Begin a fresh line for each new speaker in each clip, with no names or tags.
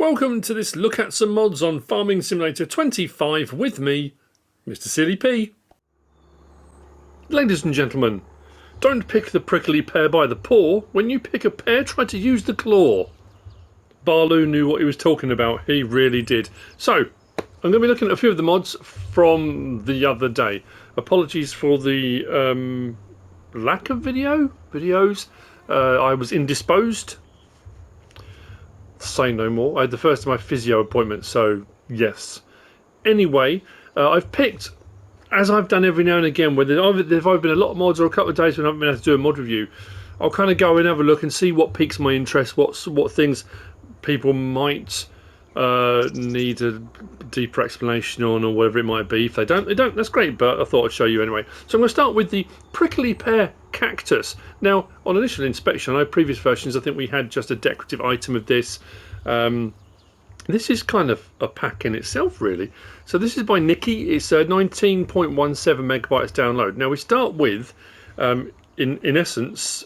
Welcome to this look at some mods on Farming Simulator 25 with me, MrSealyp. Ladies and gentlemen, don't pick the prickly pear by the paw. When you pick a pear, try to use the claw. BALOO knew what he was talking about. He really did. So, I'm going to be looking at a few of the mods from the other day. Apologies for the lack of videos. I was indisposed. Say no more. I had the first of my physio appointment, so yes. Anyway, I've picked, as I've done every now and again, when there have been a lot of mods or a couple of days when I haven't been able to do a mod review, I'll kind of go and have a look and see what piques my interest, what things people might need a deeper explanation on, or whatever it might be. If they don't, that's great, but I thought I'd show you anyway. So I'm going to start with the prickly pear cactus. Now, on initial inspection, I know previous versions, I think we had just a decorative item of this. This is kind of a pack in itself, really. So this is by Nikki. It's 19.17 megabytes download. Now we start with, in essence,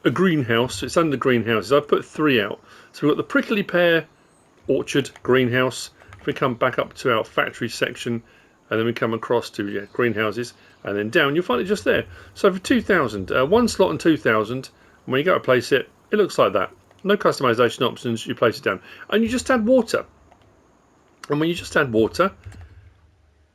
a greenhouse. It's under greenhouses. I've put 3 out. So we've got the prickly pear orchard greenhouse. If we come back up to our factory section, and then we come across to greenhouses, and then down, you'll find it just there. So for 2,000, one slot and 2,000, and when you go to place it, it looks like that. No customization options, you place it down. And you just add water. And when you just add water,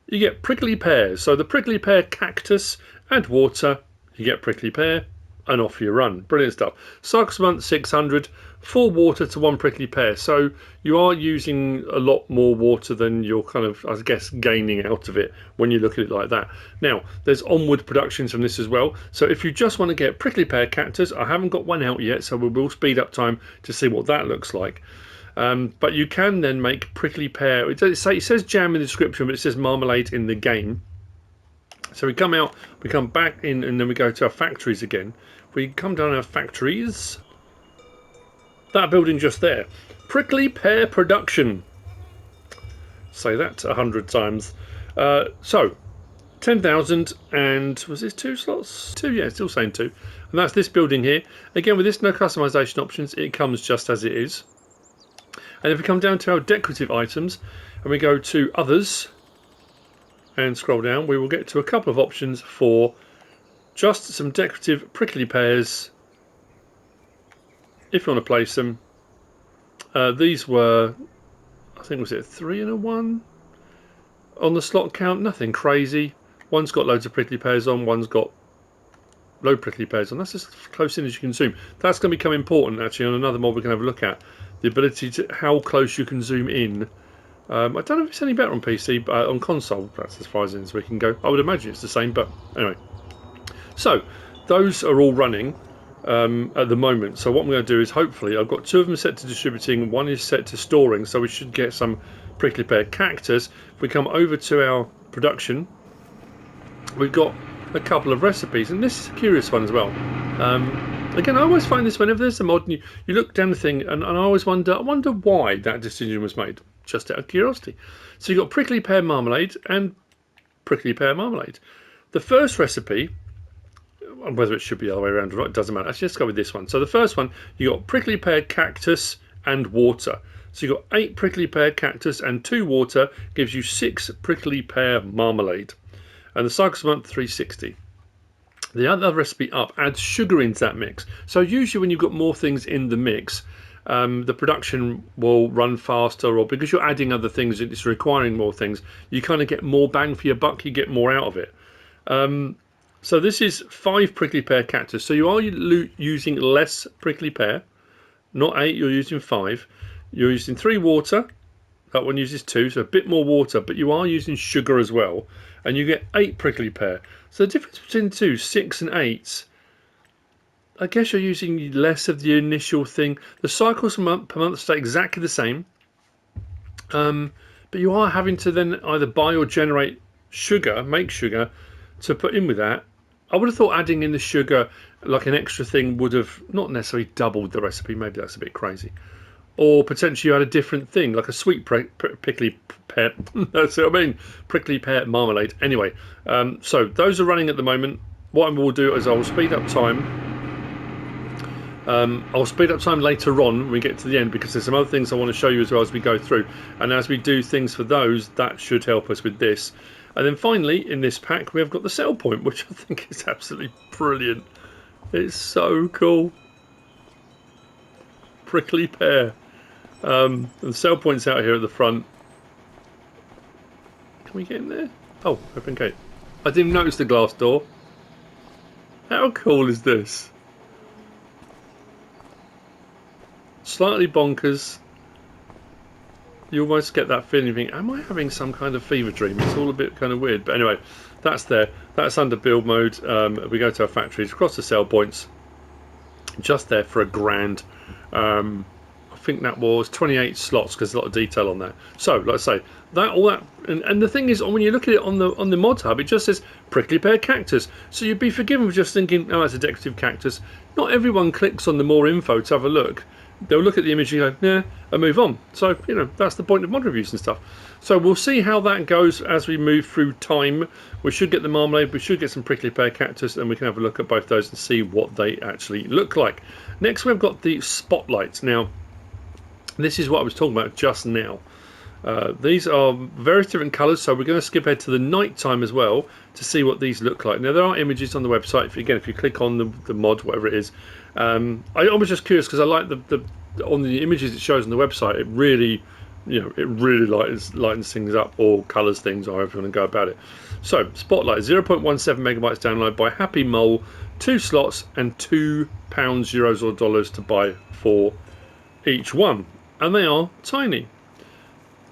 you get prickly pears. So the prickly pear cactus, add water, you get prickly pear, and off you run. Brilliant stuff. Cycles per month 600, 4 water to 1 prickly pear. So you are using a lot more water than you're kind of, I guess, gaining out of it when you look at it like that. Now, there's onward productions from this as well. So if you just want to get prickly pear cactus, I haven't got one out yet, so we will speed up time to see what that looks like. But you can then make prickly pear. It says jam in the description, but it says marmalade in the game. So we come out, we come back in, and then we go to our factories again. We come down our factories. That building just there. Prickly pear production. Say that 100 times. So, 10,000, and was this 2 slots? 2, yeah, it's still saying 2. And that's this building here. Again, with this no customization options, it comes just as it is. And if we come down to our decorative items, and we go to others, and scroll down, we will get to a couple of options for just some decorative prickly pears if you want to place them. These were, I think, was it 3 and a 1 on the slot count? Nothing crazy. One's got loads of prickly pears on, one's got low prickly pears on. That's as close in as you can zoom. That's going to become important actually on another mod we can have a look at. The ability to how close you can zoom in. I don't know if it's any better on PC, but on console, that's as far in as we can go. I would imagine it's the same, but anyway. So, those are all running at the moment. So what I'm going to do is, hopefully, I've got 2 of them set to distributing, 1 is set to storing, so we should get some prickly pear cactus. If we come over to our production, we've got a couple of recipes, and this is a curious one as well. Again, I always find this whenever there's a mod, and you look down the thing, and I always wonder why that decision was made. Just out of curiosity. So you've got prickly pear marmalade and prickly pear marmalade. The first recipe, whether it should be the other way around or not, it doesn't matter. Actually, let's go with this one. So the first one, you got prickly pear cactus and water. So you've got 8 prickly pear cactus and 2 water, gives you 6 prickly pear marmalade. And the cycles per month 360. The other recipe up adds sugar into that mix. So usually when you've got more things in the mix, the production will run faster, or because you're adding other things, it's requiring more things, you kind of get more bang for your buck, you get more out of it. So this is 5 prickly pear cactus, so you are using less prickly pear, not 8, you're using 5. You're using 3 water, that one uses 2, so a bit more water, but you are using sugar as well, and you get 8 prickly pear. So the difference between the two, 6 and 8, I guess you're using less of the initial thing. The cycles per month stay exactly the same, but you are having to then either buy or generate sugar, make sugar, to put in with that. I would have thought adding in the sugar, like an extra thing, would have not necessarily doubled the recipe. Maybe that's a bit crazy. Or potentially you had a different thing, like a sweet prickly pear. That's what I mean, prickly pear marmalade. Anyway, so those are running at the moment. What I will do is I will speed up time. I'll speed up time later on when we get to the end, because there's some other things I want to show you as well as we go through, and as we do things for those, that should help us with this. And then finally in this pack we have got the sell point, which I think is absolutely brilliant. It's so cool. Prickly pear. And the sell point's out here at the front. Can we get in there? Oh, open gate. I didn't even notice the glass door. How cool is this? Slightly bonkers. You almost get that feeling, you think, am I having some kind of fever dream? It's all a bit kind of weird. But anyway, that's there. That's under build mode. We go to our factories, across the sell points. Just there for £1,000. I think that was 28 slots, because there's a lot of detail on that. So, like I say, all that, and the thing is, when you look at it on the Modhub, it just says prickly pear cactus. So you'd be forgiven for just thinking, oh, it's a decorative cactus. Not everyone clicks on the more info to have a look. They'll look at the image and go, yeah, and move on. So, you know, that's the point of mod reviews and stuff. So we'll see how that goes as we move through time. We should get the marmalade, we should get some prickly pear cactus, and we can have a look at both those and see what they actually look like. Next, we've got the spotlights. Now, this is what I was talking about just now. These are various different colours, so we're going to skip ahead to the night time as well to see what these look like. Now, there are images on the website. If you click on the mod, whatever it is, I was just curious because I like on the images it shows on the website. It really, lightens things up, or colours things, or however you want to go about it. So, spotlight, 0.17 megabytes download by Happy Mole, 2 slots and £2, euros or dollars to buy for each one, and they are tiny.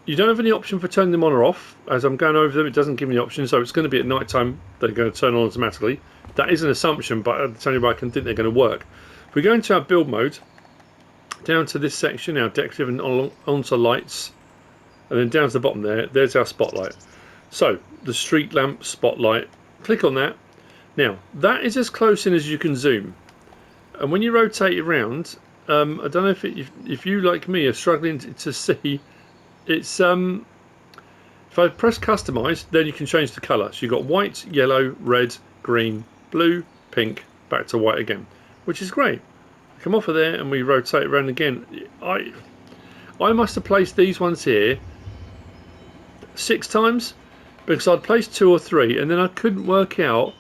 You don't have any option for turning them on or off. As I'm going over them, it doesn't give me the option, so it's going to be at night time they're going to turn on automatically. That is an assumption, but it's only way I can think they're going to work. If we go into our build mode, down to this section, our decorative and onto lights, and then down to the bottom there's our spotlight. So the street lamp spotlight, click on that. Now that is as close in as you can zoom, and when you rotate it around, I don't know if you like me are struggling to see. It's if I press customize, then you can change the colour. So you've got white, yellow, red, green, blue, pink, back to white again, which is great. Come off of there and we rotate around again. I must have placed these ones here 6 times, because I'd placed 2 or 3 and then I couldn't work out.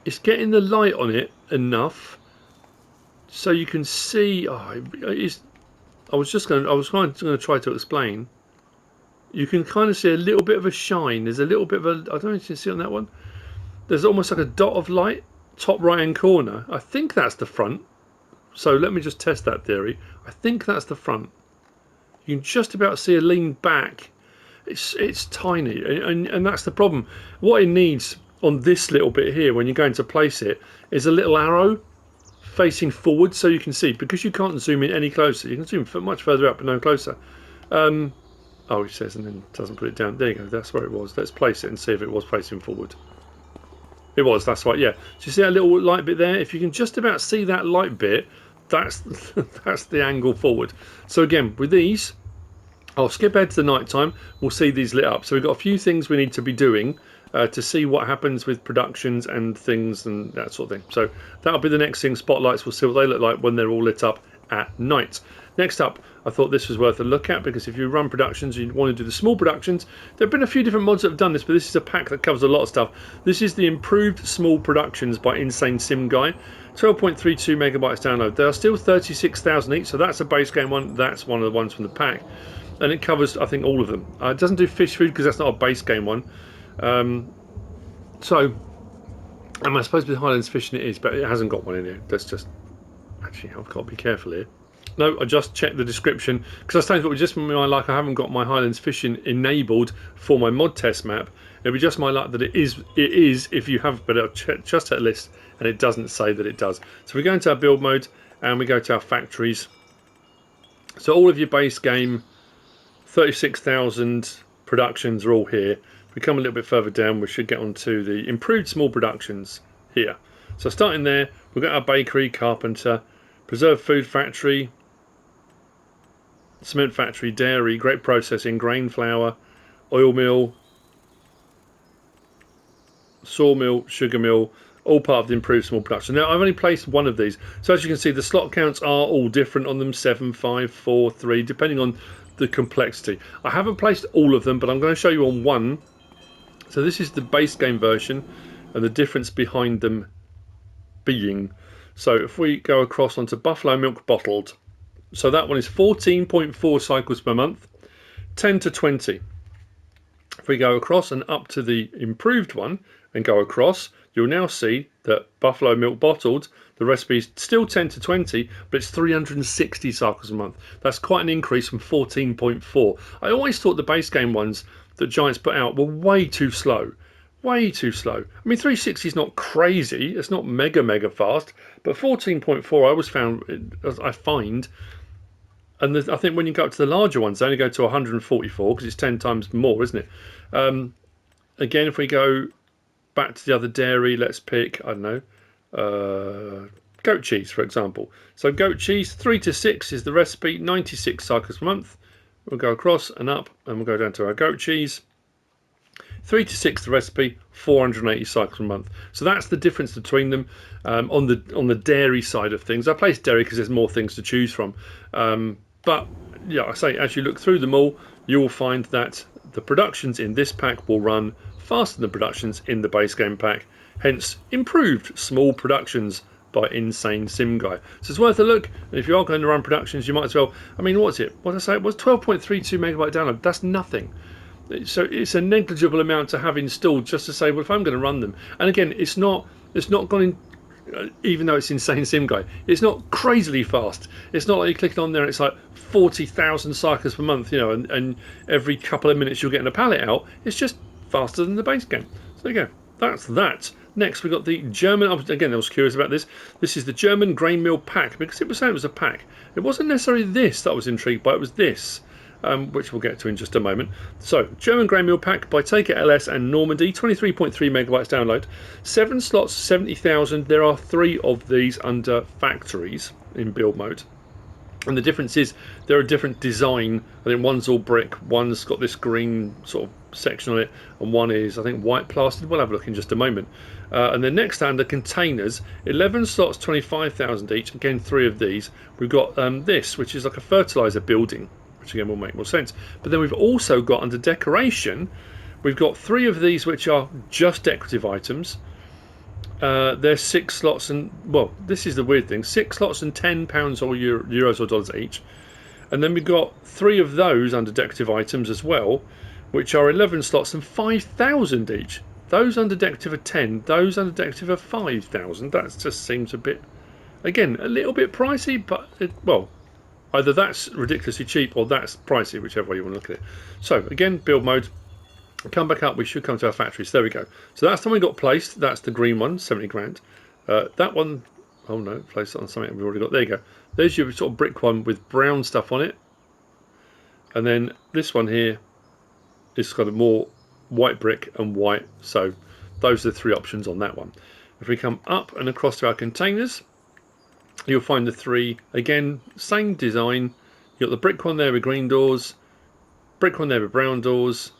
It's getting the light on it enough so you can see. I was kind of try to explain. You can kind of see a little bit of a shine. There's a little bit of a, I don't know if you can see on that one. There's almost like a dot of light, top right hand corner. I think that's the front. So let me just test that theory. I think that's the front. You can just about see a lean back. It's tiny, and that's the problem. What it needs on this little bit here, when you're going to place it, is a little arrow facing forward, so you can see, because you can't zoom in any closer. You can zoom much further up but no closer. Oh, it says, and then doesn't put it down. There you go, that's where it was. Let's place it and see if it was facing forward. It was, that's right, yeah. So you see that little light bit there? If you can just about see that light bit, that's that's the angle forward. So again, with these, I'll skip ahead to the night time. We'll see these lit up. So we've got a few things we need to be doing to see what happens with productions and things and that sort of thing. So that'll be the next thing. Spotlights, we'll see what they look like when they're all lit up at night. Next up, I thought this was worth a look at, because if you run productions, you want to do the small productions. There have been a few different mods that have done this, but this is a pack that covers a lot of stuff. This is the improved small productions by InsaneSimGuy. 12.32 megabytes download. They are still 36,000 each, so that's a base game one. That's one of the ones from the pack, and it covers, I think, all of them. It doesn't do fish food because that's not a base game one. So, I suppose with Highlands fishing it is, but it hasn't got one in here. That's just, actually, I've got to be careful here. No, I just checked the description, because I was saying, just from my luck, I haven't got my Highlands fishing enabled for my mod test map. It'll be just my luck that it is if you have, but I'll check just at a list, and it doesn't say that it does. So we go into our build mode and we go to our factories. So all of your base game 36,000 productions are all here. If we come a little bit further down, we should get onto the improved small productions here. So starting there, we've got our bakery, carpenter, preserved food factory, cement factory, dairy, grape processing, grain flour, oil mill, sawmill, sugar mill, all part of the improved small production. Now I've only placed one of these, so as you can see the slot counts are all different on them, 7, 5, 4, 3, depending on the complexity. I haven't placed all of them, but I'm going to show you on one. So this is the base game version and the difference behind them being. So if we go across onto buffalo milk bottled, so that one is 14.4 cycles per month, 10 to 20. If we go across and up to the improved one and go across, you'll now see that buffalo milk bottled, the recipe is still 10 to 20, but it's 360 cycles a month. That's quite an increase from 14.4. I always thought the base game ones that Giants put out were way too slow. Way too slow. I mean, 360 is not crazy. It's not mega fast, but 14.4 I always find. And I think when you go up to the larger ones, they only go to 144 because it's 10 times more, isn't it? Again, if we go back to the other dairy, let's pick, I don't know, goat cheese, for example. So goat cheese, 3 to 6 is the recipe, 96 cycles per month. We'll go across and up, and we'll go down to our goat cheese. 3 to 6 the recipe, 480 cycles a month. So that's the difference between them on the dairy side of things. I placed dairy because there's more things to choose from. But yeah, I say as you look through them all, you will find that the productions in this pack will run faster than productions in the base game pack. Hence, improved small productions by InsaneSimGuy. So it's worth a look. And if you are going to run productions, you might as well. I mean, what's it? What did I say? It was 12.32 megabyte download. That's nothing. So it's a negligible amount to have installed just to say, well, if I'm going to run them. And again, it's not going. Even though it's InsaneSimGuy, it's not crazily fast. It's not like you're clicking on there and it's like 40,000 cycles per month, you know, and every couple of minutes you're getting a pallet out. It's just faster than the base game. So there you go. That's that. Next, we got the German. Again, I was curious about this. This is the German grain mill pack because it was saying it was a pack. It wasn't necessarily this that I was intrigued by. It was this. Which we'll get to in just a moment. So, German grain mill pack by TakerLS and Normandy, 23.3 megabytes download, 7 slots, 70,000. There are 3 of these under factories in build mode. And the difference is there are different design. I think one's all brick, one's got this green sort of section on it, and one is, I think, white plastered. We'll have a look in just a moment. And then next under containers, 11 slots, 25,000 each. Again, 3 of these. We've got this, which is like a fertilizer building, which again will make more sense. But then we've also got under decoration, we've got 3 of these which are just decorative items. They're 6 slots and, well, this is the weird thing, 6 slots and £10 or euros or dollars each. And then we've got 3 of those under decorative items as well, which are 11 slots and 5,000 each. Those under decorative are 10, those under decorative are 5,000. That just seems a bit, again, a little bit pricey, but well, either that's ridiculously cheap or that's pricey, whichever way you want to look at it. So again, build mode. Come back up, we should come to our factories. There we go. So that's the one we got placed. That's the green one, 70 grand. That one, oh no, placed it on something we've already got. There you go. There's your sort of brick one with brown stuff on it. And then this one here is kind of more white brick and white. So those are the 3 options on that one. If we come up and across to our containers, you'll find the 3, again, same design. You've got the brick one there with green doors, brick one there with brown doors,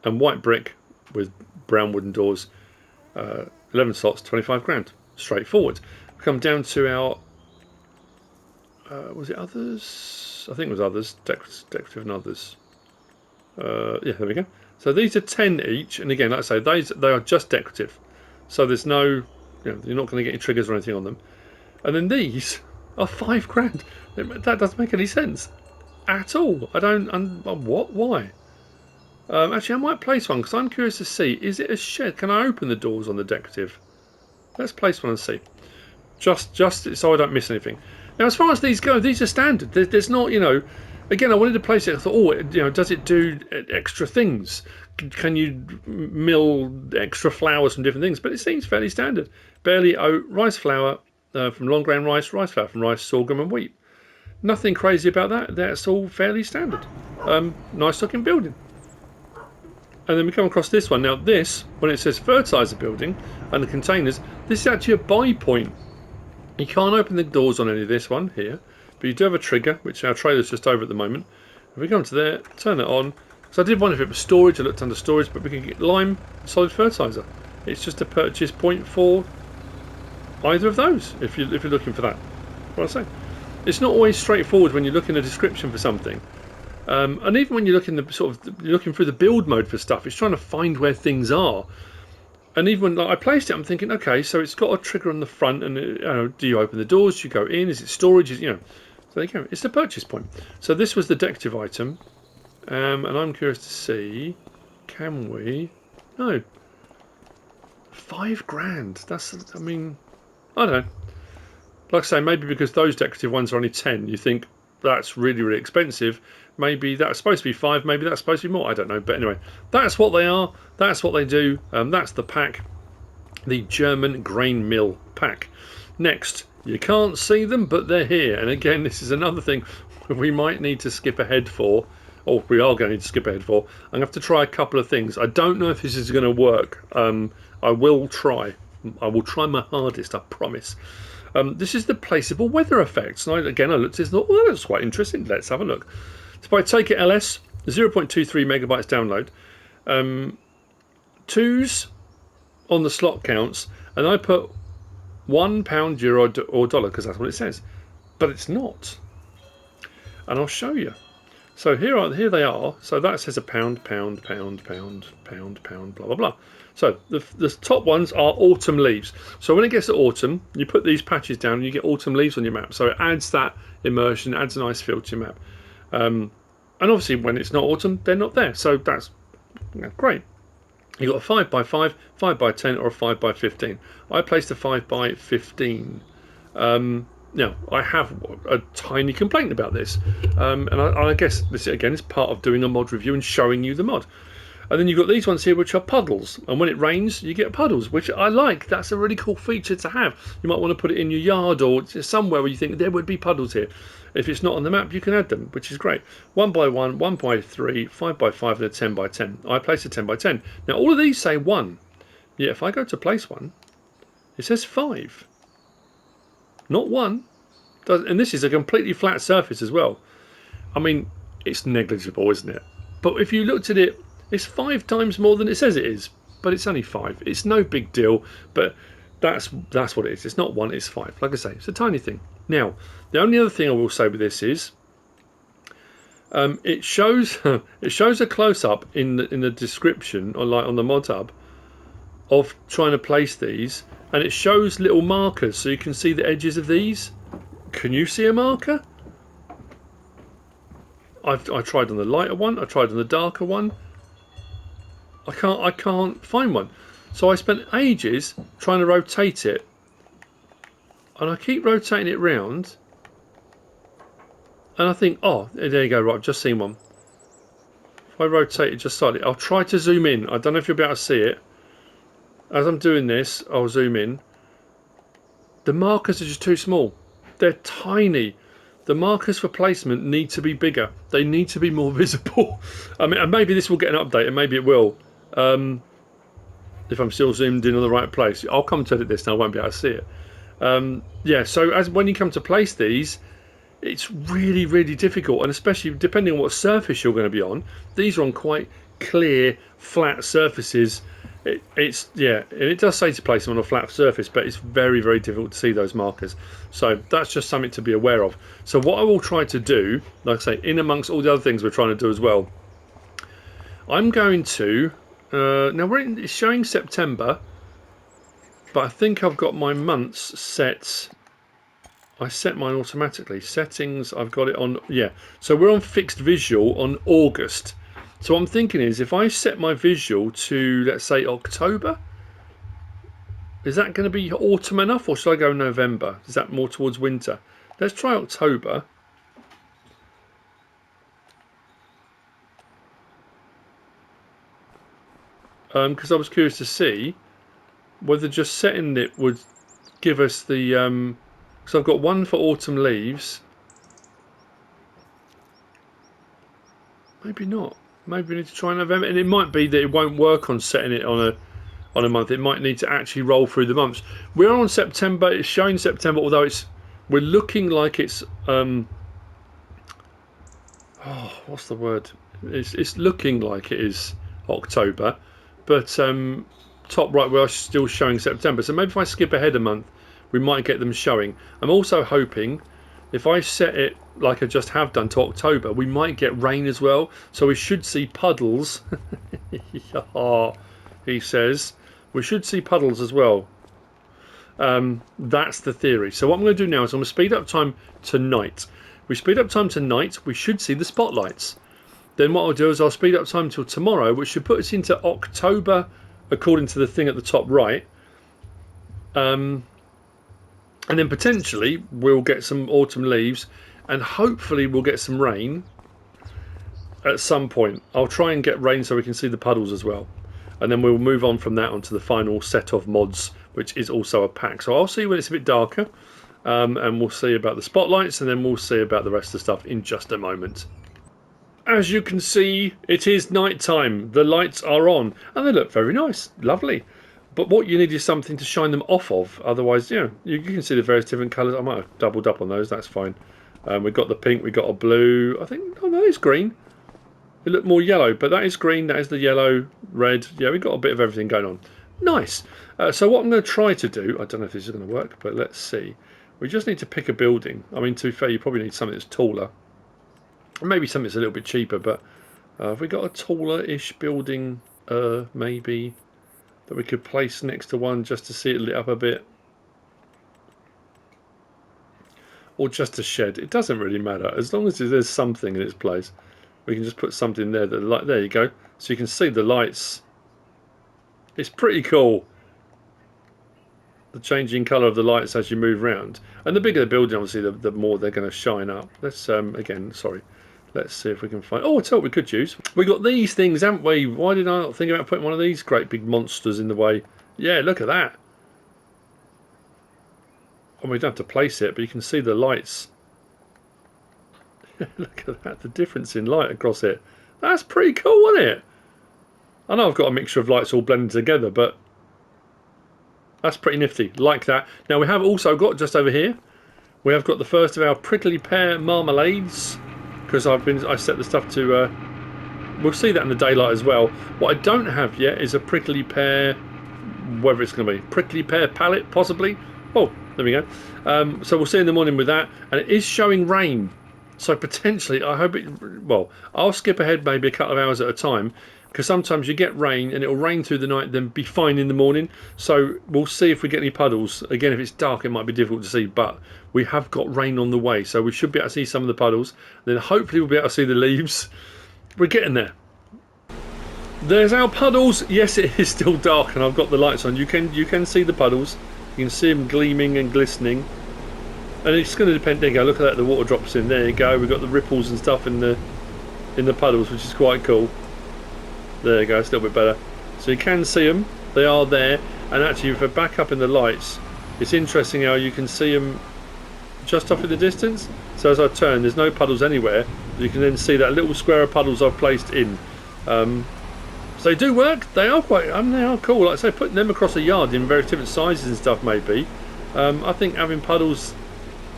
and white brick with brown wooden doors. 11 slots, 25 grand. Straightforward. We come down to our, was it others? I think it was others, decorative and others. Yeah, there we go. So these are 10 each, and again, like I say, they are just decorative. So there's no, you know, you're not going to get any triggers or anything on them. And then these are 5 grand. That doesn't make any sense at all. I don't. What? Why? Actually, I might place one because I'm curious to see. Is it a shed? Can I open the doors on the decorative? Let's place one and see. Just so I don't miss anything. Now, as far as these go, these are standard. There's not, you know. Again, I wanted to place it. I thought, oh, you know, does it do extra things? Can you mill extra flours from different things? But it seems fairly standard. Barley, oat, rice flour. From long grain rice, rice flour from rice, sorghum and wheat. Nothing crazy about that. That's all fairly standard. Nice looking building. And then we come across this one. Now this, when it says fertilizer building and the containers, this is actually a buy point. You can't open the doors on any of this one here, but you do have a trigger, which our trailer's just over at the moment. If we come to there, turn it on. So I did wonder if it was storage. I looked under storage, but we can get lime, solid fertilizer. It's just a purchase point for either of those, if you're looking for that. What I say, it's not always straightforward when you look in the description for something, and even when you look in the you're looking through the build mode for stuff, it's trying to find where things are. And even when I placed it, I'm thinking, okay, so it's got a trigger on the front, and do you open the doors? Do you go in? Is it storage? So there you go. It's the purchase point. So this was the decorative item, and I'm curious to see, can we? No. £5 grand. That's, I mean, I don't know. Like I say, maybe because those decorative ones are only 10, you think that's really, really expensive. Maybe that's supposed to be 5, maybe that's supposed to be more, I don't know. But anyway, that's what they are, that's what they do. That's the pack, the German grain mill pack. Next, you can't see them, but they're here. And again, this is another thing we might need to skip ahead for, or we are going to need to skip ahead for. I'm going to have to try a couple of things. I don't know if this is going to work. I will try. I will try my hardest, I promise. This is the placeable weather effects. And again, I looked at this and thought, well, that's quite interesting. Let's have a look. It's by TakerLS, 0.23 megabytes download. 2s on the slot counts, and I put £1, euro, or dollar because that's what it says. But it's not. And I'll show you. So here they are. So that says a pound, pound, pound, pound, pound, pound, blah, blah, blah. So the top ones are autumn leaves. So when it gets to autumn, you put these patches down and you get autumn leaves on your map. So it adds that immersion, adds a nice feel to your map. And obviously when it's not autumn, they're not there. So that's great. You've got a 5x5, 5x10 or a 5x15. I placed a 5x15. Now, I have a tiny complaint about this, and I guess this again is part of doing a mod review and showing you the mod. And then you've got these ones here which are puddles, and when it rains you get puddles, which I like. That's a really cool feature to have. You might want to put it in your yard or somewhere where you think there would be puddles here. If it's not on the map, you can add them, which is great. 1x1, 1x3, 5x5 and a 10x10. I placed a 10x10. Now all of these say 1, yet if I go to place one, it says 5. Not 1. And this is a completely flat surface as well. I mean, it's negligible, isn't it? But if you looked at it, it's 5 times more than it says it is. But it's only 5. It's no big deal, but that's what it is. It's not 1, it's 5. Like I say, it's a tiny thing. Now, the only other thing I will say with this is it shows a close-up in the description, or like on the Modhub, of trying to place these, and it shows little markers so you can see the edges of these. Can you see a marker? I tried on the lighter one, I tried on the darker one. I can't find one. So I spent ages trying to rotate it, and I keep rotating it round, and I think, oh, there you go, right, I've just seen one. If I rotate it just slightly, I'll try to zoom in. I don't know if you'll be able to see it. As I'm doing this, I'll zoom in. The markers are just too small. They're tiny. The markers for placement need to be bigger. They need to be more visible. I mean, and maybe this will get an update, and maybe it will. If I'm still zoomed in on the right place, I'll come to edit this and I won't be able to see it. Yeah, so when you come to place these, it's really, really difficult, and especially depending on what surface you're going to be on. These are on quite clear, flat surfaces. It does say to place them on a flat surface, but it's very, very difficult to see those markers. So that's just something to be aware of. So what I will try to do, like I say, in amongst all the other things we're trying to do as well, I'm going to now it's showing September, but I think I've got my months set. I set mine automatically. Settings, I've got it on, yeah. So we're on fixed visual on August. So what I'm thinking is, if I set my visual to, let's say, October, is that going to be autumn enough, or should I go November? Is that more towards winter? Let's try October. Because I was curious to see whether just setting it would give us the... so I've got one for autumn leaves. Maybe not. Maybe we need to try November, and it might be that it won't work on setting it on a month. It might need to actually roll through the months. We're on September. It's showing September, although we're looking like it's what's the word? It's looking like it is October, but top right, we are still showing September. So maybe if I skip ahead a month, we might get them showing. I'm also hoping if I set it like I just have done to October, we might get rain as well. So we should see puddles. He says we should see puddles as well. That's the theory. So what I'm going to do now is I'm going to speed up time to night. We speed up time to night, we should see the spotlights. Then what I'll do is I'll speed up time till tomorrow, which should put us into October according to the thing at the top right. And then potentially we'll get some autumn leaves, and hopefully we'll get some rain at some point. I'll try and get rain so we can see the puddles as well, and then we'll move on from that onto the final set of mods, which is also a pack. So I'll see when it's a bit darker, and we'll see about the spotlights, and then we'll see about the rest of the stuff in just a moment. As you can see, it is night time. The lights are on and they look very nice, lovely. But what you need is something to shine them off of. Otherwise, you know, you can see the various different colours. I might have doubled up on those, that's fine. We've got the pink, we've got a blue. I think, oh no, it's green. It looked more yellow, but that is green, that is the yellow, red. Yeah, we've got a bit of everything going on. Nice. So what I'm going to try to do, I don't know if this is going to work, but let's see. We just need to pick a building. I mean, to be fair, you probably need something that's taller. Maybe something that's a little bit cheaper, but have we got a taller-ish building, maybe, that we could place next to one just to see it lit up a bit? Or just a shed. It doesn't really matter. As long as there's something in its place, we can just put something there. That, like, there you go. So you can see the lights. It's pretty cool. The changing colour of the lights as you move around. And the bigger the building, obviously, the more they're going to shine up. Let's, again, sorry. Let's see if we can find... Oh, I tell what we could use. We got these things, haven't we? Why did I not think about putting one of these great big monsters in the way? Yeah, look at that. I mean, we don't have to place it, but you can see the lights. Look at that, the difference in light across it. That's pretty cool, isn't it? I know I've got a mixture of lights all blended together, but that's pretty nifty. Like that. Now, we have also got, just over here, we have got the first of our prickly pear marmalades. Because I set the stuff to, we'll see that in the daylight as well. What I don't have yet is a prickly pear, whether it's going to be prickly pear palette, possibly. Oh, there we go. So we'll see in the morning with that, and it is showing rain. So potentially, I hope it. Well, I'll skip ahead maybe a couple of hours at a time, because sometimes you get rain and it'll rain through the night, then be fine in the morning. So we'll see if we get any puddles. Again, if it's dark, it might be difficult to see, but we have got rain on the way, so we should be able to see some of the puddles. Then hopefully we'll be able to see the leaves. We're getting there. There's our puddles. Yes, it is still dark, and I've got the lights on. You can see the puddles. You can see them gleaming and glistening. And it's going to depend. There you go. Look at that. The water drops in. There you go. We've got the ripples and stuff in the puddles, which is quite cool. There you go. It's a little bit better. So you can see them. They are there. And actually, if we're back up in the lights, it's interesting how you can see them just off in the distance. So as I turn, there's no puddles anywhere. You can then see that little square of puddles I've placed in. So they do work. They are quite. They are cool. Like I say, putting them across a yard in very different sizes and stuff, maybe. I think having puddles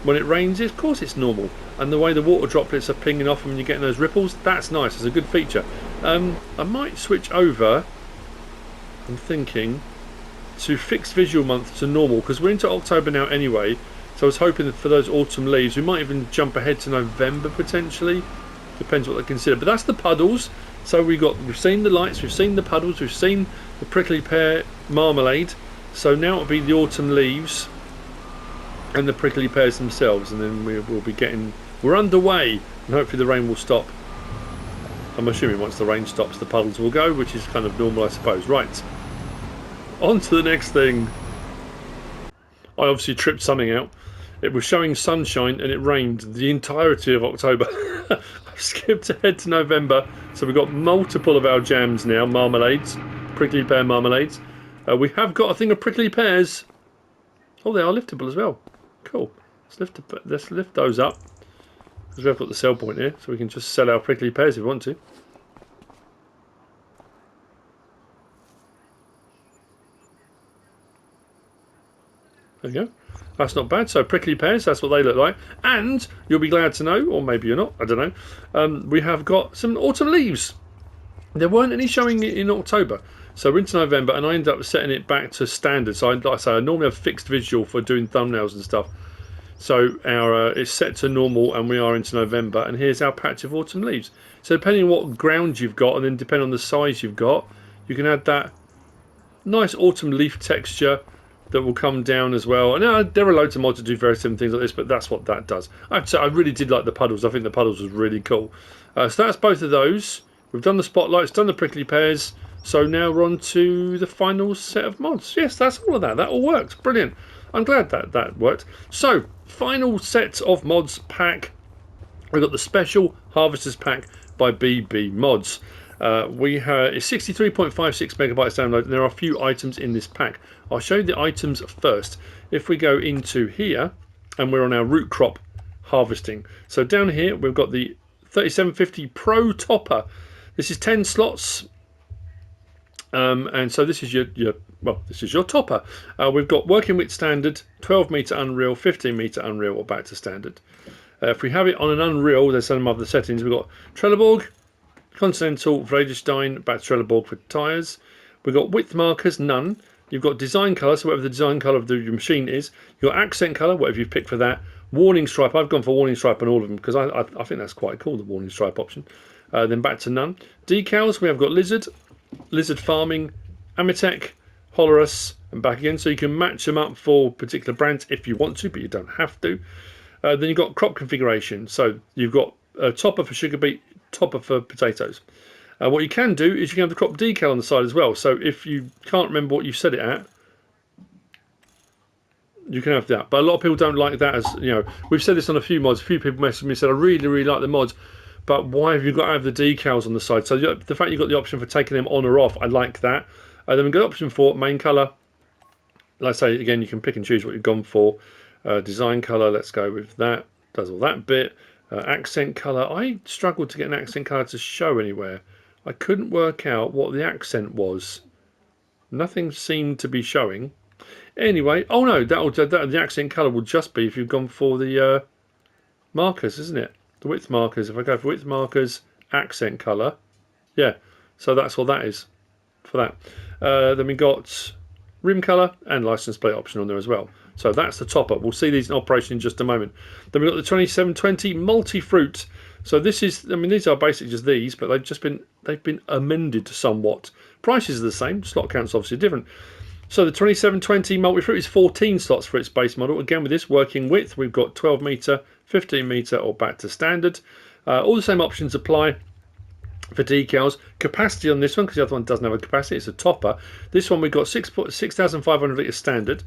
when it rains, of course, it's normal. And the way the water droplets are pinging off when you're getting those ripples, that's nice. It's a good feature. I might switch over. I'm thinking to fixed visual month to normal, because we're into October now anyway. So I was hoping that for those autumn leaves, we might even jump ahead to November potentially. Depends what they consider. But that's the puddles. So we've seen the lights, we've seen the puddles, we've seen the prickly pear marmalade. So now it'll be the autumn leaves and the prickly pears themselves, and then we'll be we're underway, and hopefully the rain will stop. I'm assuming once the rain stops, the puddles will go, which is kind of normal, I suppose. Right, on to the next thing. I obviously tripped something out. It was showing sunshine and it rained the entirety of October. I've skipped ahead to November, so we've got multiple of our jams now, marmalades, prickly pear marmalades. We have got a thing of prickly pears. Oh, they are liftable as well. Cool. Let's lift those up, because we've got the sell point here, so we can just sell our prickly pears if we want to. There you go. That's not bad. So prickly pears, that's what they look like. And you'll be glad to know, or maybe you're not, I don't know, we have got some autumn leaves. There weren't any showing in October, so we're into November, and I ended up setting it back to standard. So like I say, I normally have fixed visual for doing thumbnails and stuff. So our it's set to normal, and we are into November, and here's our patch of autumn leaves. So depending on what ground you've got, and then depending on the size you've got, you can add that nice autumn leaf texture that will come down as well. And there are loads of mods that do very similar things like this, but that's what that does. I have to say, I really did like the puddles. I think the puddles was really cool. So that's both of those. We've done the spotlights, done the prickly pears. So now we're on to the final set of mods. Yes, that's all of that. That all worked. Brilliant. I'm glad that worked. So, final set of mods pack. We've got the Special Harvesters Pack by BB Mods. We have it's 63.56 megabytes download, and there are a few items in this pack. I'll show you the items first. If we go into here, and we're on our root crop harvesting. So down here, we've got the 3750 Pro Topper. This is 10 slots. And so this is this is your topper. We've got working with standard, 12 meter unreal, 15 meter unreal, or back to standard. If we have it on an unreal, there's some other settings. We've got Trelleborg, Continental, Vredestein, back to Trelleborg for tyres. We've got width markers, none. You've got design colour, so whatever the design colour of your machine is. You've got accent colour, whatever you've picked for that. Warning stripe, I've gone for warning stripe on all of them because I think that's quite cool, the warning stripe option. Then back to none. Decals, we have got lizard farming, Amitech, Holorus, and back again. So you can match them up for particular brands if you want to, but you don't have to. Then you've got crop configuration. So you've got a topper for sugar beet, topper for potatoes. What you can do is you can have the crop decal on the side as well. So if you can't remember what you set it at, you can have that. But a lot of people don't like that. As you know, we've said this on a few mods. A few people messaged me and said, I really like the mods, but why have you got to have the decals on the side? So the fact you've got the option for taking them on or off, I like that. Then we've got the option for main colour. Like I say, again, you can pick and choose what you've gone for. Design colour, let's go with that. Does all that bit. Accent colour, I struggled to get an accent colour to show anywhere. I couldn't work out what the accent was. Nothing seemed to be showing. Anyway, oh no, the accent colour will just be if you've gone for the markers, isn't it? The width markers. If I go for width markers, accent colour, yeah. So that's what that is for that. Then we got rim colour and license plate option on there as well. So that's the topper. We'll see these in operation in just a moment. Then we've got the 2720 multi-fruit. So this is, I mean, these are basically just these, but they've been amended somewhat. Prices are the same. Slot count's obviously different. So the 2720 multi-fruit is 14 slots for its base model. Again, with this working width, we've got 12 meter, 15 meter, or back to standard. All the same options apply for decals. Capacity on this one, because the other one doesn't have a capacity, it's a topper. This one we've got 6,500 litre standard,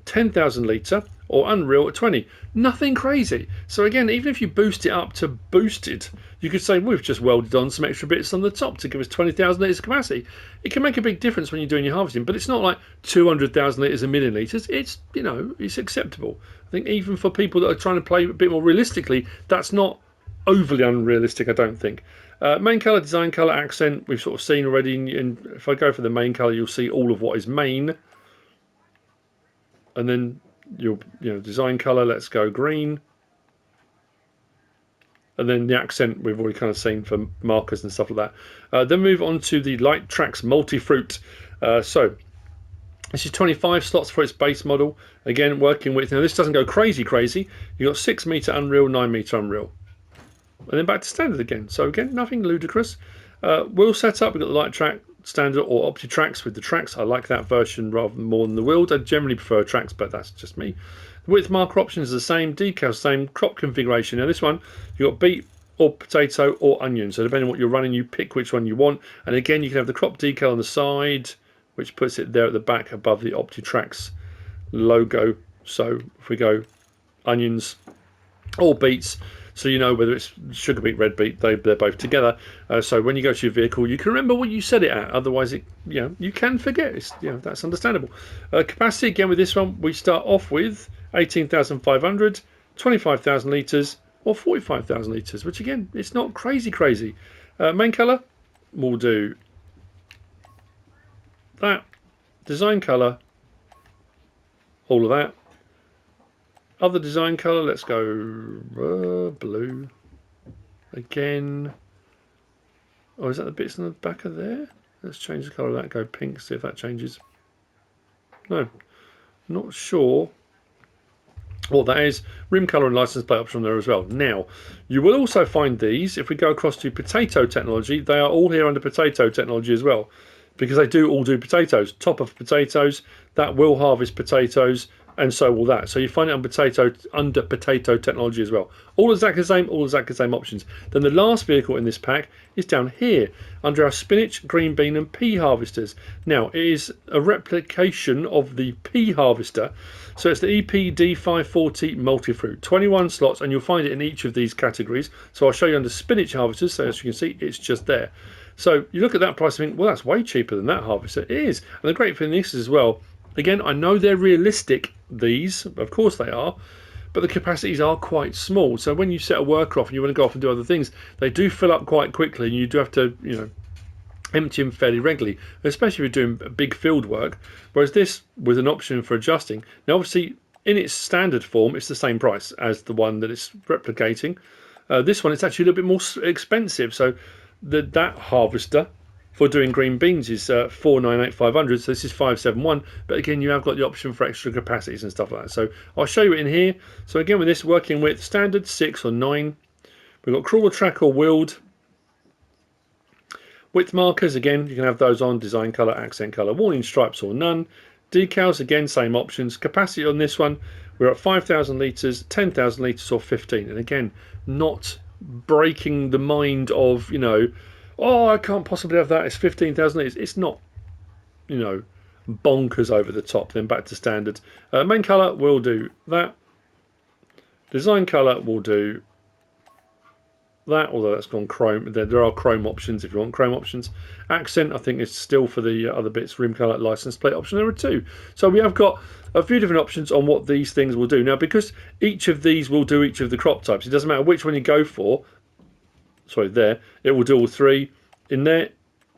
10,000 litre, or unreal at 20. Nothing crazy. So again, even if you boost it up to boosted, you could say we've just welded on some extra bits on the top to give us 20,000 litres of capacity. It can make a big difference when you're doing your harvesting, but it's not like 200,000 litres, a million litres. It's, you know, it's acceptable. I think even for people that are trying to play a bit more realistically, that's not overly unrealistic, I don't think. Main colour, design colour, accent, we've sort of seen already. And if I go for the main colour, you'll see all of what is main. And then design colour, let's go green. And then the accent we've already kind of seen for markers and stuff like that. Then move on to the Light Tracks multi-fruit. So this is 25 slots for its base model. Again, working with, now this doesn't go crazy. You've got 6 meter unreal, 9 meter unreal. And then back to standard again. So again, nothing ludicrous. Wheel setup, we've got the Light Track standard or OptiTracks with the tracks. I like that version rather than more than the wheeled. I generally prefer tracks, but that's just me. The width marker options are the same, decals same, crop configuration. Now this one, you've got beet or potato or onion. So depending on what you're running, you pick which one you want. And again, you can have the crop decal on the side, which puts it there at the back above the OptiTracks logo. So if we go onions or beets, so you know whether it's sugar beet, red beet, they're both together. So when you go to your vehicle, you can remember what you set it at. Otherwise, you can forget. It's, that's understandable. Capacity again with this one, we start off with 18,500, 25,000 litres, or 45,000 litres, which again, it's not crazy. Main colour, we'll do that. Design colour, all of that. Other design colour, let's go blue. Again, Oh, is that the bits on the back of there? Let's change the colour of that, go pink, see if that changes. No, not sure what that is. Rim colour and license plate option there as well. Now, you will also find these, if we go across to potato technology, they are all here under potato technology as well, because they do all do potatoes. Top of potatoes, that will harvest potatoes, and so will that. So you find it under potato technology as well. All exactly the same, all exactly the same options. Then the last vehicle in this pack is down here under our spinach, green bean and pea harvesters. Now it is a replication of the pea harvester. So it's the EPD540 multi-fruit, 21 slots, and you'll find it in each of these categories. So I'll show you under spinach harvesters. So as you can see, it's just there. So you look at that price and think, well, that's way cheaper than that harvester. It is. And the great thing is as well, again, I know they're realistic, these, of course they are, but the capacities are quite small. So when you set a worker off and you want to go off and do other things, they do fill up quite quickly, and you do have to, you know, empty them fairly regularly, especially if you're doing big field work. Whereas this, with an option for adjusting, now obviously in its standard form, it's the same price as the one that it's replicating. This one, it's actually a little bit more expensive. So that harvester for doing green beans is 498,500, so this is 571, but again you have got the option for extra capacities and stuff like that. So I'll show you it in here. So again, with this, working with standard 6 or 9, we've got crawler track or wheeled. Width markers, again, you can have those on, design colour, accent colour, warning stripes or none. Decals, again, same options. Capacity on this one, we're at 5,000 litres, 10,000 litres or 15. And again, not breaking the mind of, you know, oh, I can't possibly have that, it's 15,000 litres. It's not, you know, bonkers over the top. Then back to standard. Main colour, we'll do that. Design colour, we'll do that, although that's gone chrome. There are chrome options if you want chrome options. Accent, I think, is still for the other bits. Rim colour, license plate option, there are 2. So we have got a few different options on what these things will do. Now, because each of these will do each of the crop types, it doesn't matter which one you go for. Sorry, there, it will do all 3. In there,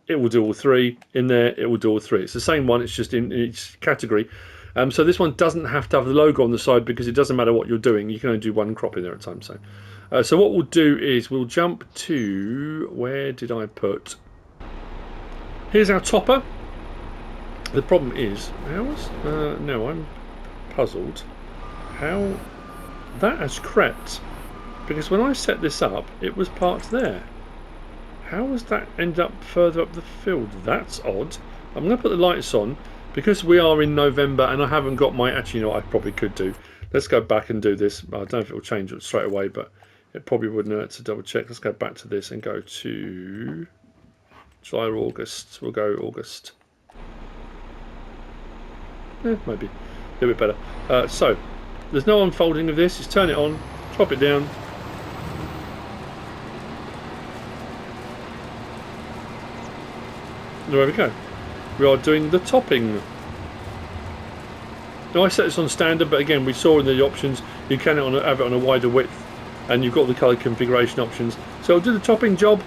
it will do all 3. In there, it will do all 3. It's the same one, it's just in each category. So this one doesn't have to have the logo on the side, because it doesn't matter what you're doing. You can only do one crop in there at a time. So what we'll do is we'll jump to, where did I put? Here's our topper. The problem is, no, I'm puzzled. How that has crept, because when I set this up, it was parked there. How has that ended up further up the field? That's odd. I'm going to put the lights on, because we are in November and I haven't got my, actually, you know what I probably could do. Let's go back and do this. I don't know if it will change it straight away, but it probably wouldn't hurt to double check. Let's go back to this and go to July or August. We'll go August. Maybe a little bit better. So there's no unfolding of this. Just turn it on, drop it down. There we go. We are doing the topping. Now I set this on standard, but again we saw in the options you can have it on a wider width, and you've got the colour configuration options. So it'll do the topping job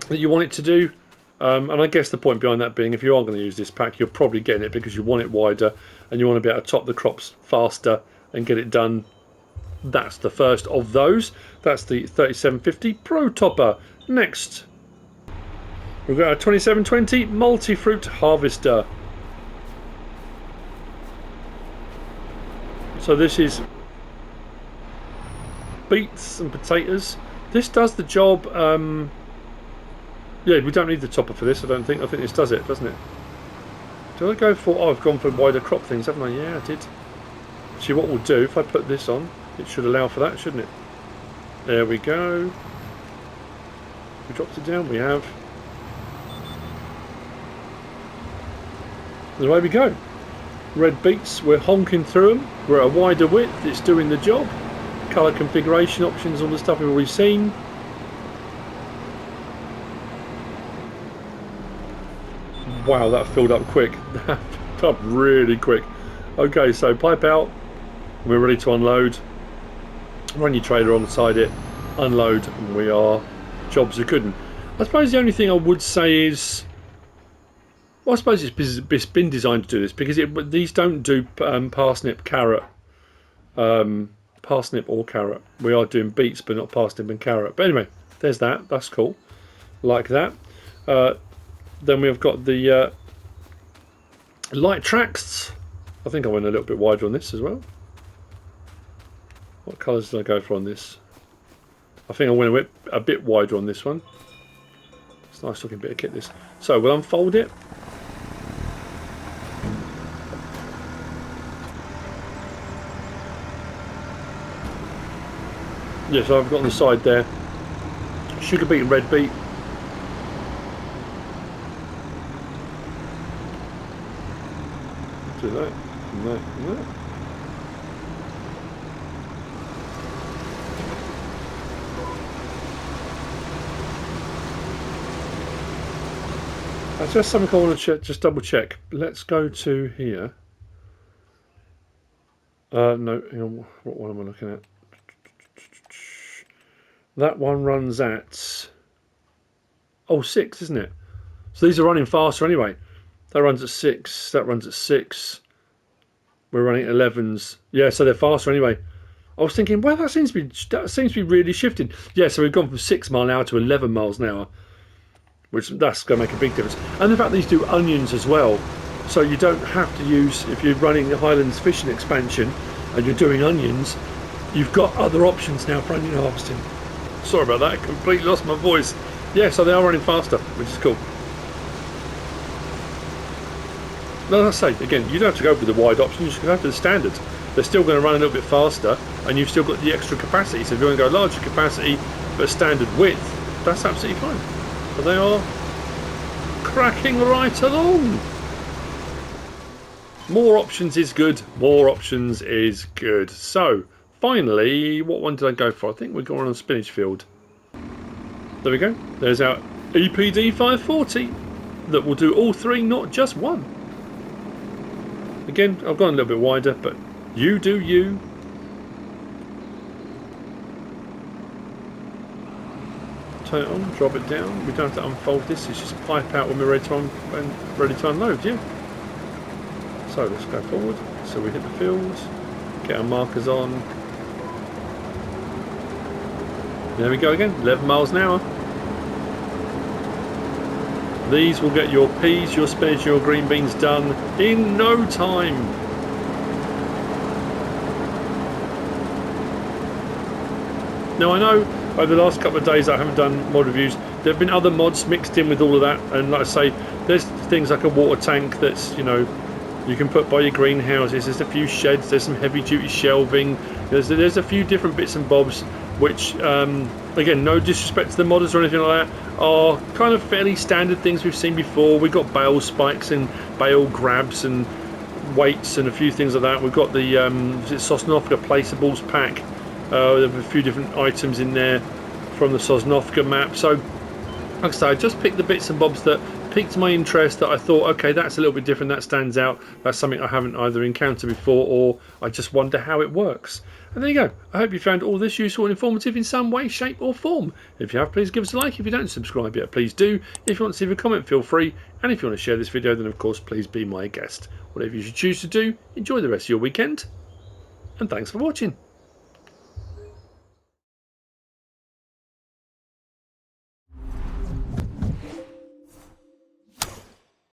that you want it to do. And I guess the point behind that being, if you are going to use this pack, you're probably getting it because you want it wider and you want to be able to top the crops faster and get it done. That's the first of those. That's the 3750 Pro Topper. Next, we've got a 2720 multi-fruit harvester. So this is beets and potatoes. This does the job. Yeah, we don't need the topper for this, I don't think. I think this does it, doesn't it? Do I go for... Oh, I've gone for wider crop things, haven't I? Yeah, I did. See, what we'll do, if I put this on, it should allow for that, shouldn't it? There we go. We dropped it down, we have. And away we go. Red beets, we're honking through them. We're at a wider width, it's doing the job. Colour configuration options, all the stuff we've already seen. Wow, that filled up quick. That filled up really quick. Okay, so pipe out. We're ready to unload. Run your trailer alongside it. Unload. And we are jobs are good. I suppose the only thing I would say is, well, I suppose it's been designed to do this because these don't do parsnip, carrot, parsnip or carrot. We are doing beets, but not parsnip and carrot. But anyway, there's that. That's cool. like that. Then we've got the light tracks. I think I went a little bit wider on this as well. What colours did I go for on this? I think I went a bit wider on this one. It's a nice looking bit of kit, this. So we'll unfold it. Yeah, so I've got on the side there sugar beet and red beet. Do that, and that, and that. That's just something I want to just double check. Let's go to here. No, hang on, what one am I looking at? That one runs at 6, isn't it? So these are running faster anyway. That runs at 6. That runs at 6. We're running at 11s. Yeah, so they're faster anyway. I was thinking, well, that seems to be really shifting. Yeah, so we've gone from 6 mile an hour to 11 miles an hour, which that's going to make a big difference. And the fact these do onions as well, so you don't have to use, if you're running the Highlands fishing expansion and you're doing onions, you've got other options now for onion harvesting. Sorry about that, I completely lost my voice. Yeah, so they are running faster, which is cool. Now, as I say, again, you don't have to go for the wide option, you just go for the standards. They're still going to run a little bit faster, and you've still got the extra capacity. So if you want to go larger capacity, but standard width, that's absolutely fine. But they are cracking right along. More options is good. More options is good. So, finally, what one did I go for? I think we're going on a spinach field. There we go. There's our EPD 540 that will do all 3, not just one. Again, I've gone a little bit wider, but you do you. Turn it on, drop it down. We don't have to unfold this. It's just pipe out when we're ready to unload. Yeah. So let's go forward. So we hit the field, get our markers on. There we go again. 11 miles an hour. These will get your peas, your spinach, your green beans done in no time. Now I know over the last couple of days I haven't done mod reviews. There have been other mods mixed in with all of that, and like I say, there's things like a water tank that's, you know, you can put by your greenhouses. There's a few sheds. There's some heavy duty shelving. There's a few different bits and bobs which, again, no disrespect to the modders or anything like that, are kind of fairly standard things we've seen before. We've got bale spikes and bale grabs and weights and a few things like that. We've got the Sosnovka Placeables pack. There are a few different items in there from the Sosnovka map. So, like I say, I just picked the bits and bobs that piqued my interest, that I thought, okay, that's a little bit different, that stands out, that's something I haven't either encountered before, or I just wonder how it works. And there you go. I hope you found all this useful and informative in some way, shape or form. If you have, please give us a like. If you don't subscribe yet, please do. If you want to leave a comment, feel free. And if you want to share this video, then of course, please be my guest. Whatever you should choose to do, enjoy the rest of your weekend. And thanks for watching.